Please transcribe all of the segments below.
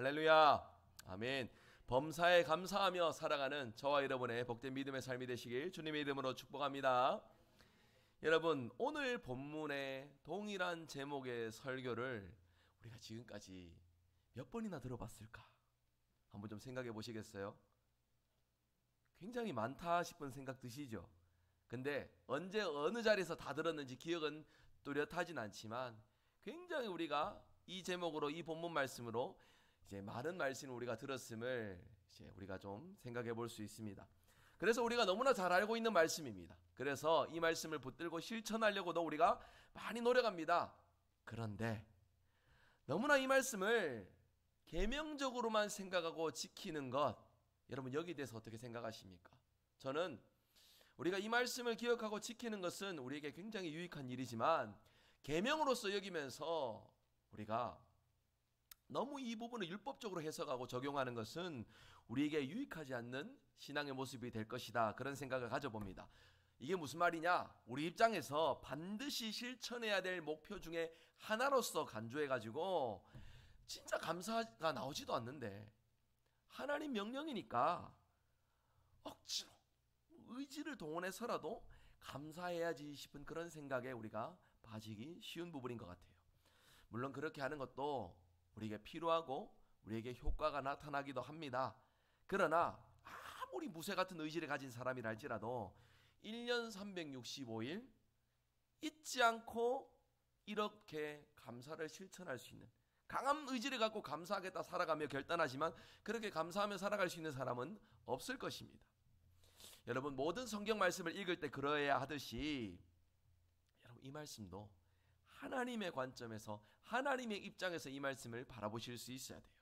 할렐루야. 아멘. 범사에 감사하며 살아가는 저와 여러분의 복된 믿음의 삶이 되시길 주님의 이름으로 축복합니다. 여러분, 오늘 본문의 동일한 제목의 설교를 우리가 지금까지 몇 번이나 들어봤을까? 한번 좀 생각해 보시겠어요? 굉장히 많다 싶은 생각 드시죠? 근데 언제 어느 자리에서 다 들었는지 기억은 뚜렷하진 않지만 굉장히 우리가 이 제목으로 이 본문 말씀으로 이제 많은 말씀을 우리가 들었음을 이제 우리가 좀 생각해 볼 수 있습니다. 그래서 우리가 너무나 잘 알고 있는 말씀입니다. 그래서 이 말씀을 붙들고 실천하려고도 우리가 많이 노력합니다. 그런데 너무나 이 말씀을 계명적으로만 생각하고 지키는 것, 여러분 여기에 대해서 어떻게 생각하십니까? 저는 우리가 이 말씀을 기억하고 지키는 것은 우리에게 굉장히 유익한 일이지만 계명으로서 여기면서 우리가 너무 이 부분을 율법적으로 해석하고 적용하는 것은 우리에게 유익하지 않는 신앙의 모습이 될 것이다, 그런 생각을 가져봅니다. 이게 무슨 말이냐? 우리 입장에서 반드시 실천해야 될 목표 중에 하나로서 간주해가지고 진짜 감사가 나오지도 않는데 하나님 명령이니까 억지로 의지를 동원해서라도 감사해야지 싶은 그런 생각에 우리가 빠지기 쉬운 부분인 것 같아요. 물론 그렇게 하는 것도 우리에게 필요하고 우리에게 효과가 나타나기도 합니다. 그러나 아무리 무쇠 같은 의지를 가진 사람이라 할지라도 1년 365일 잊지 않고 이렇게 감사를 실천할 수 있는 강한 의지를 갖고 감사하겠다 살아가며 결단하지만 그렇게 감사하며 살아갈 수 있는 사람은 없을 것입니다. 여러분, 모든 성경 말씀을 읽을 때 그러해야 하듯이 여러분 이 말씀도 하나님의 관점에서 하나님의 입장에서 이 말씀을 바라보실 수 있어야 돼요.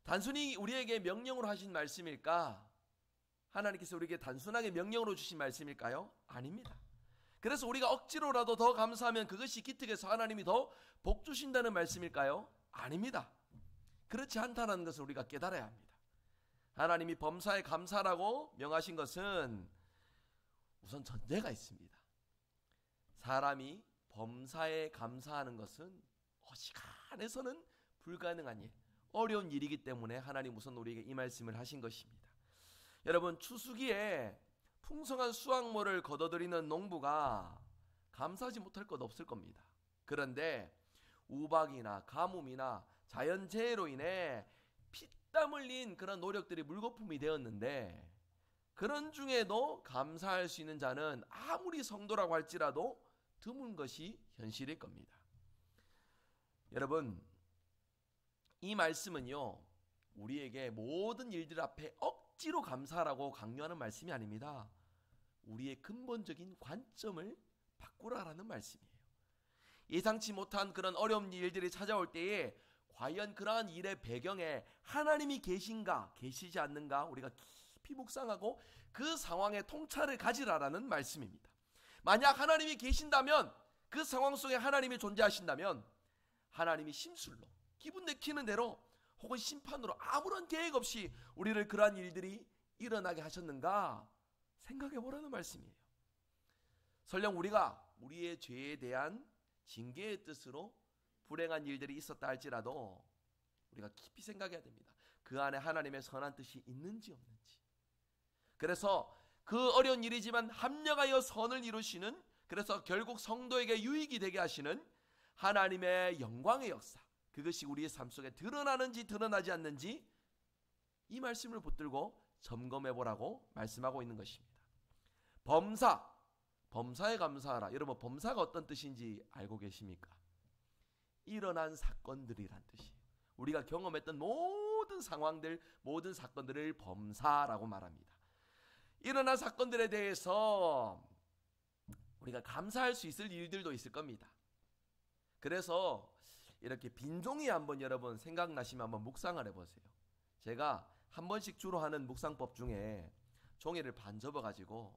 단순히 우리에게 명령으로 하신 말씀일까? 하나님께서 우리에게 단순하게 명령으로 주신 말씀일까요? 아닙니다. 그래서 우리가 억지로라도 더 감사하면 그것이 기특해서 하나님이 더 복 주신다는 말씀일까요? 아닙니다. 그렇지 않다는 것을 우리가 깨달아야 합니다. 하나님이 범사에 감사라고 명하신 것은 우선 전제가 있습니다. 사람이 범사에 감사하는 것은 어지간해서는 불가능한 일, 어려운 일이기 때문에 하나님 우선 우리에게 이 말씀을 하신 것입니다. 여러분, 추수기에 풍성한 수확물을 거둬들이는 농부가 감사하지 못할 것 없을 겁니다. 그런데 우박이나 가뭄이나 자연재해로 인해 피땀 흘린 그런 노력들이 물거품이 되었는데 그런 중에도 감사할 수 있는 자는 아무리 성도라고 할지라도 드문 것이 현실일 겁니다. 여러분, 이 말씀은요, 우리에게 모든 일들 앞에 억지로 감사하라고 강요하는 말씀이 아닙니다. 우리의 근본적인 관점을 바꾸라라는 말씀이에요. 예상치 못한 그런 어려운 일들이 찾아올 때에 과연 그러한 일의 배경에 하나님이 계신가, 계시지 않는가 우리가 깊이 묵상하고 그 상황의 통찰을 가지라라는 말씀입니다. 만약 하나님이 계신다면, 그 상황 속에 하나님이 존재하신다면 하나님이 심술로 기분 내키는 대로 혹은 심판으로 아무런 계획 없이 우리를 그러한 일들이 일어나게 하셨는가 생각해 보라는 말씀이에요. 설령 우리가 우리의 죄에 대한 징계의 뜻으로 불행한 일들이 있었다 할지라도 우리가 깊이 생각해야 됩니다. 그 안에 하나님의 선한 뜻이 있는지 없는지. 그래서 그 어려운 일이지만 합력하여 선을 이루시는, 그래서 결국 성도에게 유익이 되게 하시는 하나님의 영광의 역사, 그것이 우리의 삶 속에 드러나는지 드러나지 않는지 이 말씀을 붙들고 점검해 보라고 말씀하고 있는 것입니다. 범사에 감사하라. 여러분, 범사가 어떤 뜻인지 알고 계십니까? 일어난 사건들이란 뜻이에요. 우리가 경험했던 모든 상황들, 모든 사건들을 범사라고 말합니다. 일어난 사건들에 대해서 우리가 감사할 수 있을 일들도 있을 겁니다. 그래서 이렇게 빈종이 한번 여러분 생각나시면 한번 묵상을 해보세요. 제가 한 번씩 주로 하는 묵상법 중에 종이를 반 접어가지고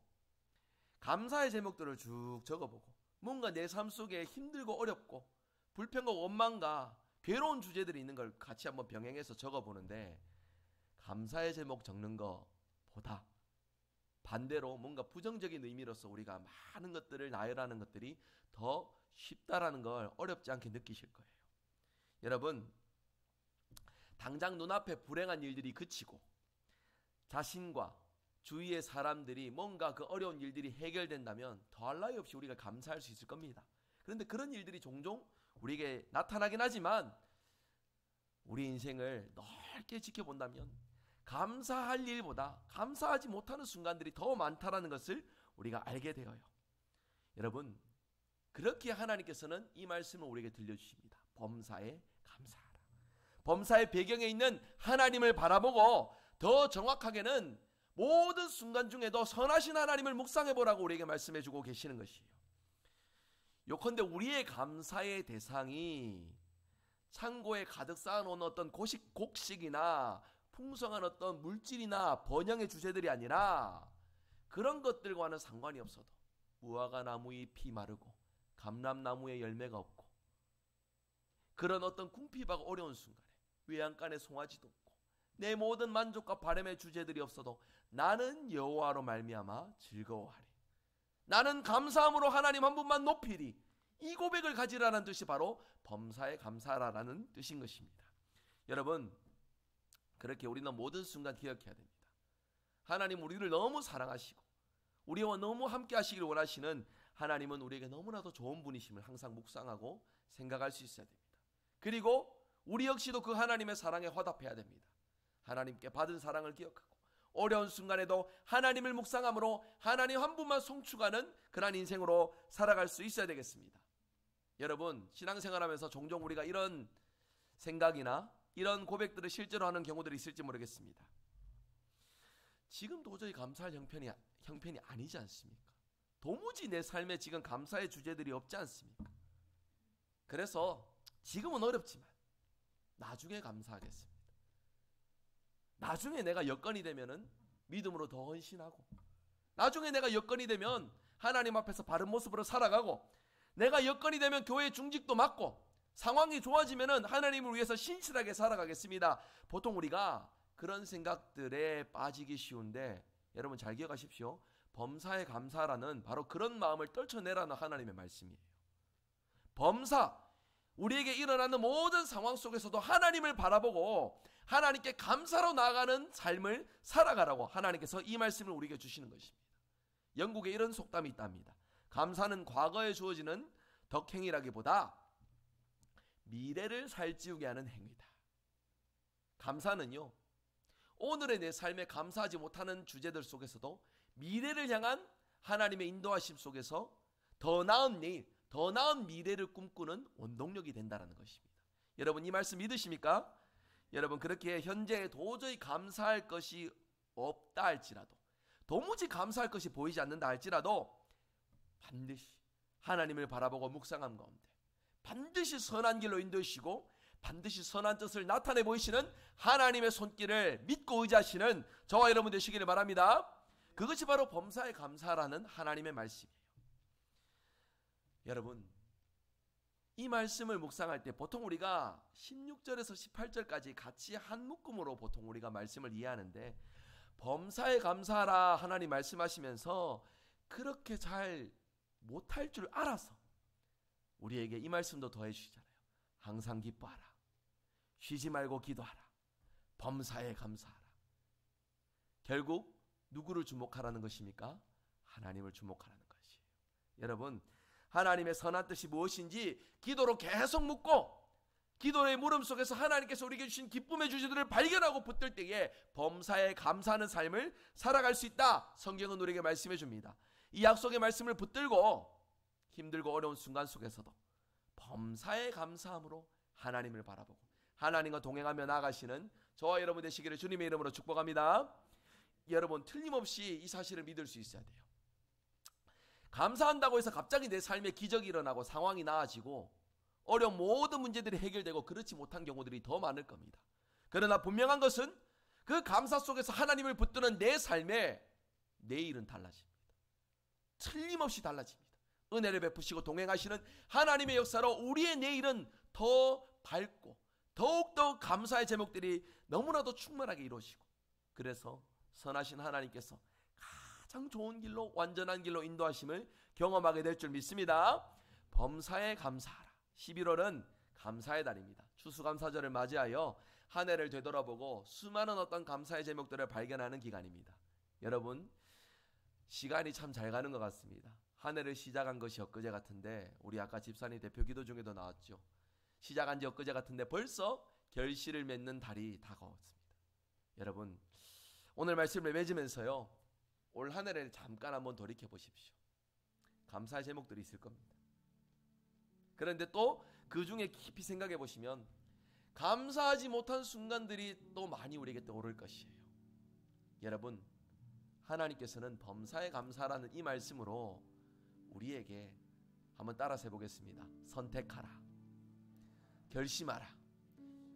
감사의 제목들을 쭉 적어보고 뭔가 내 삶 속에 힘들고 어렵고 불평과 원망과 괴로운 주제들이 있는 걸 같이 한번 병행해서 적어보는데 감사의 제목 적는 것보다 반대로 뭔가 부정적인 의미로서 우리가 많은 것들을 나열하는 것들이 더 쉽다라는 걸 어렵지 않게 느끼실 거예요. 여러분, 당장 눈앞에 불행한 일들이 그치고 자신과 주위의 사람들이 뭔가 그 어려운 일들이 해결된다면 더할 나위 없이 우리가 감사할 수 있을 겁니다. 그런데 그런 일들이 종종 우리에게 나타나긴 하지만 우리 인생을 넓게 지켜본다면 감사할 일보다 감사하지 못하는 순간들이 더 많다는 것을 우리가 알게 되어요. 여러분, 그렇게 하나님께서는 이 말씀을 우리에게 들려주십니다. 범사에 감사하라. 범사의 배경에 있는 하나님을 바라보고 더 정확하게는 모든 순간 중에도 선하신 하나님을 묵상해보라고 우리에게 말씀해주고 계시는 것이에요. 요컨대 우리의 감사의 대상이 창고에 가득 쌓아놓은 어떤 곡식이나 풍성한 어떤 물질이나 번영의 주제들이 아니라 그런 것들과는 상관이 없어도 무화과 나무의 잎이 마르고 감람나무에 열매가 없고 그런 어떤 궁핍하고 어려운 순간에 외양간에 송아지도 없고 내 모든 만족과 바람의 주제들이 없어도 나는 여호와로 말미암아 즐거워하리. 나는 감사함으로 하나님 한 분만 높이리. 이 고백을 가지라는 뜻이 바로 범사에 감사하라는 뜻인 것입니다. 여러분, 그렇게 우리는 모든 순간 기억해야 됩니다. 하나님 우리를 너무 사랑하시고 우리와 너무 함께 하시기를 원하시는 하나님은 우리에게 너무나도 좋은 분이심을 항상 묵상하고 생각할 수 있어야 됩니다. 그리고 우리 역시도 그 하나님의 사랑에 화답해야 됩니다. 하나님께 받은 사랑을 기억하고 어려운 순간에도 하나님을 묵상함으로 하나님 한 분만 송축하는 그런 인생으로 살아갈 수 있어야 되겠습니다. 여러분, 신앙생활하면서 종종 우리가 이런 생각이나 이런 고백들을 실제로 하는 경우들이 있을지 모르겠습니다. 지금 도저히 감사할 형편이 아니지 않습니까? 도무지 내 삶에 지금 감사의 주제들이 없지 않습니까? 그래서 지금은 어렵지만 나중에 감사하겠습니다. 나중에 내가 여건이 되면은 믿음으로 더 헌신하고 나중에 내가 여건이 되면 하나님 앞에서 바른 모습으로 살아가고 내가 여건이 되면 교회 중직도 맡고 상황이 좋아지면은 하나님을 위해서 신실하게 살아가겠습니다. 보통 우리가 그런 생각들에 빠지기 쉬운데 여러분 잘 기억하십시오. 범사에 감사라는 바로 그런 마음을 떨쳐내라는 하나님의 말씀이에요. 범사, 우리에게 일어나는 모든 상황 속에서도 하나님을 바라보고 하나님께 감사로 나아가는 삶을 살아가라고 하나님께서 이 말씀을 우리에게 주시는 것입니다. 영국에 이런 속담이 있답니다. 감사는 과거에 주어지는 덕행이라기보다 미래를 살찌우게 하는 행위다. 감사는요, 오늘의 내 삶에 감사하지 못하는 주제들 속에서도 미래를 향한 하나님의 인도하심 속에서 더 나은 내일, 더 나은 미래를 꿈꾸는 원동력이 된다는 것입니다. 여러분 이 말씀 믿으십니까? 여러분 그렇게 현재 도저히 감사할 것이 없다 할지라도 도무지 감사할 것이 보이지 않는다 할지라도 반드시 하나님을 바라보고 묵상한 가운데 반드시 선한 길로 인도하시고 반드시 선한 뜻을 나타내 보이시는 하나님의 손길을 믿고 의지하시는 저와 여러분 되시기를 바랍니다. 그것이 바로 범사에 감사라는 하나님의 말씀이에요. 여러분 이 말씀을 묵상할 때 보통 우리가 16절에서 18절까지 같이 한 묶음으로 보통 우리가 말씀을 이해하는데 범사에 감사하라 하나님 말씀하시면서 그렇게 잘 못할 줄 알아서 우리에게 이 말씀도 더해 주시잖아요. 항상 기뻐하라. 쉬지 말고 기도하라. 범사에 감사하라. 결국 누구를 주목하라는 것입니까? 하나님을 주목하라는 것이에요. 여러분 하나님의 선한 뜻이 무엇인지 기도로 계속 묻고 기도의 물음 속에서 하나님께서 우리에게 주신 기쁨의 주제들을 발견하고 붙들 때에 범사에 감사하는 삶을 살아갈 수 있다. 성경은 우리에게 말씀해 줍니다. 이 약속의 말씀을 붙들고 힘들고 어려운 순간 속에서도 범사에 감사함으로 하나님을 바라보고 하나님과 동행하며 나아가시는 저와 여러분 되시기를 주님의 이름으로 축복합니다. 여러분 틀림없이 이 사실을 믿을 수 있어야 돼요. 감사한다고 해서 갑자기 내 삶에 기적이 일어나고 상황이 나아지고 어려운 모든 문제들이 해결되고 그렇지 못한 경우들이 더 많을 겁니다. 그러나 분명한 것은 그 감사 속에서 하나님을 붙드는 내 삶에 내일은 달라집니다. 틀림없이 달라집니다. 은혜를 베푸시고 동행하시는 하나님의 역사로 우리의 내일은 더 밝고 더욱더 감사의 제목들이 너무나도 충만하게 이루어지고 그래서 선하신 하나님께서 가장 좋은 길로 완전한 길로 인도하심을 경험하게 될 줄 믿습니다. 범사에 감사하라. 11월은 감사의 달입니다. 추수감사절을 맞이하여 한 해를 되돌아보고 수많은 어떤 감사의 제목들을 발견하는 기간입니다. 여러분, 시간이 참 잘 가는 것 같습니다. 한 해를 시작한 것이 엊그제 같은데, 우리 아까 집사님 대표 기도 중에도 나왔죠. 시작한 지 엊그제 같은데 벌써 결실을 맺는 달이 다가왔습니다. 여러분, 오늘 말씀을 맺으면서요, 올 한 해를 잠깐 한번 돌이켜 보십시오. 감사의 제목들이 있을 겁니다. 그런데 또 그 중에 깊이 생각해 보시면 감사하지 못한 순간들이 또 많이 우리에게 떠오를 것이에요. 여러분, 하나님께서는 범사에 감사라는 이 말씀으로 우리에게 한번 따라서 해보겠습니다. 선택하라, 결심하라,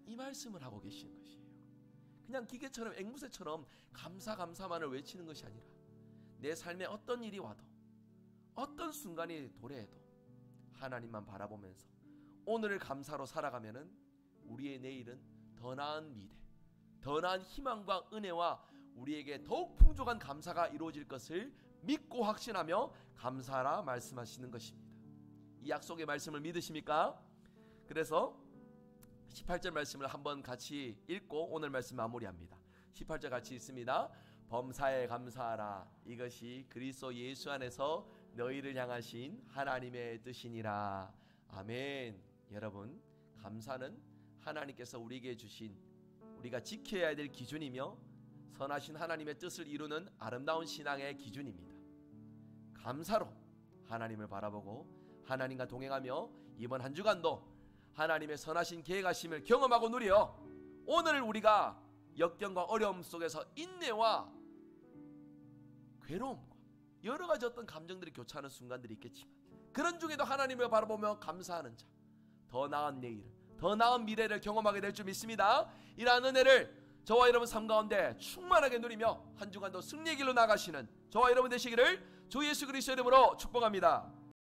이 말씀을 하고 계시는 것이에요. 그냥 기계처럼 앵무새처럼 감사만을 외치는 것이 아니라 내 삶에 어떤 일이 와도 어떤 순간이 도래해도 하나님만 바라보면서 오늘을 감사로 살아가면은 우리의 내일은 더 나은 미래, 더 나은 희망과 은혜와 우리에게 더욱 풍족한 감사가 이루어질 것을 믿고 확신하며 감사하라 말씀하시는 것입니다. 이 약속의 말씀을 믿으십니까? 그래서 18절 말씀을 한번 같이 읽고 오늘 말씀 마무리합니다. 18절 같이 읽습니다. 범사에 감사하라. 이것이 그리스도 예수 안에서 너희를 향하신 하나님의 뜻이니라. 아멘. 여러분, 감사는 하나님께서 우리에게 주신, 우리가 지켜야 될 기준이며 선하신 하나님의 뜻을 이루는 아름다운 신앙의 기준입니다. 감사로 하나님을 바라보고 하나님과 동행하며 이번 한 주간도 하나님의 선하신 계획하심을 경험하고 누려 오늘 우리가 역경과 어려움 속에서 인내와 괴로움과 여러 가지 어떤 감정들이 교차하는 순간들이 있겠지만 그런 중에도 하나님을 바라보며 감사하는 자, 더 나은 내일을, 더 나은 미래를 경험하게 될 줄 믿습니다. 이러한 은혜를 저와 여러분 삶 가운데 충만하게 누리며 한 주간도 승리의 길로 나가시는 저와 여러분 되시기를 주 예수 그리스도의 이름으로 축복합니다.